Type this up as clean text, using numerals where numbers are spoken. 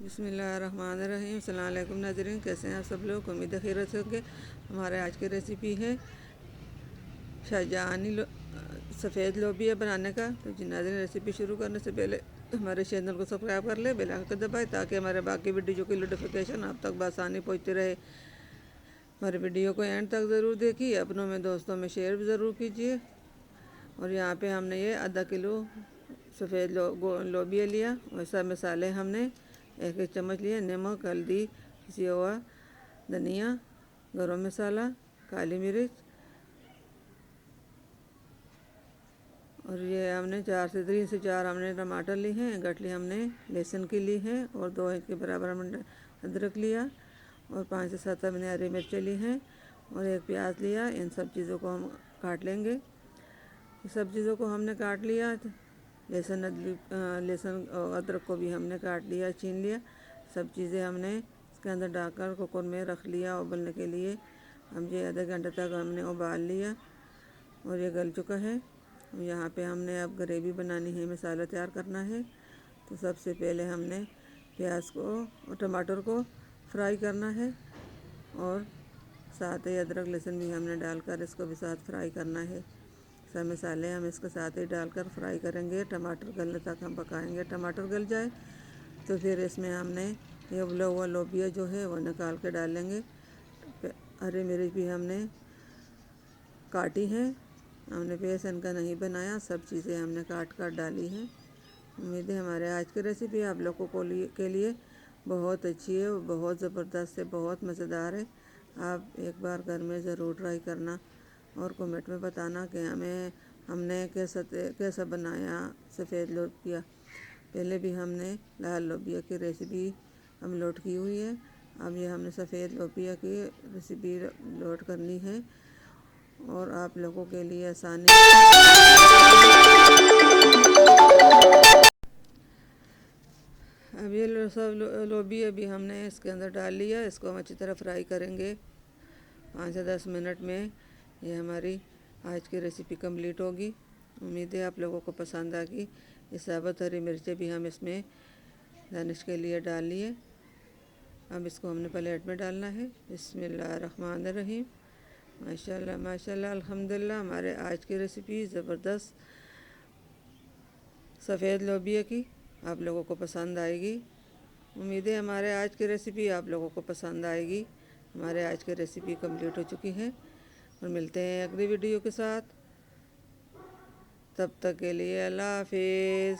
बिस्मिल्लाहिर्रहमानिर्रहीम। अस्सलाम वालेकुम नाज़रीन, कैसे हैं आप सब लोग। उम्मीद है खैरियत से होंगे। हमारे आज की रेसिपी है शाहजहानी सफ़ेद लोबिया बनाने का। तो जी नाज़रीन, रेसिपी शुरू करने से पहले हमारे चैनल को सब्सक्राइब कर ले, बेल आइकन दबाएं ताकि हमारे बाकी वीडियो की नोटिफिकेशन आप तक बआसानी पहुँचती रहे। हमारे वीडियो को एंड तक ज़रूर देखिए, अपनों में दोस्तों में शेयर भी ज़रूर कीजिए। और यहाँ पे हमने ये आधा किलो सफ़ेद लोबिया लिया और सब मसाले हमने एक एक चम्मच लिए। नमक, हल्दी, पिसा हुआ धनिया, गरम मसाला, काली मिर्च, और ये हमने 3 से 4 हमने टमाटर ली हैं। गठली हमने लहसुन की ली है और 2 इंच के बराबर हमने अदरक लिया और 5 से 7 हमने हरी मिर्चें ली हैं और एक प्याज लिया। इन सब चीज़ों को हम काट लेंगे। सब चीज़ों को हमने काट लिया। लहसुन और अदरक को भी हमने काट लिया, छीन लिया। सब चीज़ें हमने इसके अंदर डालकर कुकर में रख लिया उबलने के लिए। हम ये आधे घंटे तक हमने उबाल लिया और ये गल चुका है। यहाँ पे हमने अब ग्रेवी बनानी है, मसाला तैयार करना है। तो सबसे पहले हमने प्याज को और टमाटर को फ्राई करना है और साथ ही अदरक लहसुन भी हमने डालकर इसको भी साथ फ्राई करना है। सब मसाले हम इसके साथ ही डालकर फ्राई करेंगे। टमाटर गलने तक हम पकाएंगे। टमाटर गल जाए तो फिर इसमें हमने ये उबला हुआ लोबिया जो है वो निकाल के डालेंगे। हरी मिर्च भी हमने काटी है, हमने पेस्ट इनका नहीं बनाया। सब चीज़ें हमने काट कर डाली हैं। उम्मीद है हमारे आज की रेसिपी आप लोगों के लिए बहुत अच्छी है, बहुत ज़बरदस्त है, बहुत मज़ेदार है। आप एक बार घर में ज़रूर ट्राई करना और कमेंट में बताना कि हमने कैसा बनाया सफ़ेद लोबिया। पहले भी हमने लाल लोबिया की रेसिपी हम लोड की हुई है। अब ये हमने सफ़ेद लोबिया की रेसिपी लोड करनी है और आप लोगों के लिए आसानी। अब ये सब लोबिया भी हमने इसके अंदर डाल लिया। इसको हम अच्छी तरह फ्राई करेंगे 5 से 10 मिनट में। ये हमारी आज की रेसिपी कंप्लीट होगी। उम्मीद है आप लोगों को पसंद आ गई। ये साबुत हरी मिर्चें भी हम इसमें गार्निश के लिए डाल लिए। अब इसको हमने प्लेट में डालना है। बिस्मिल्लाहिर्रहमानिर्रहीम। माशाल्लाह माशाल्लाह, अल्हम्दुलिल्लाह। हमारे आज की रेसिपी ज़बरदस्त सफ़ेद लोबिया की आप लोगों को पसंद आएगी। उम्मीद है हमारे आज की रेसिपी आप लोगों को पसंद आएगी। हमारे आज की रेसिपी कंप्लीट हो चुकी है और मिलते हैं अगली वीडियो के साथ। तब तक के लिए अल्लाह हाफिज़।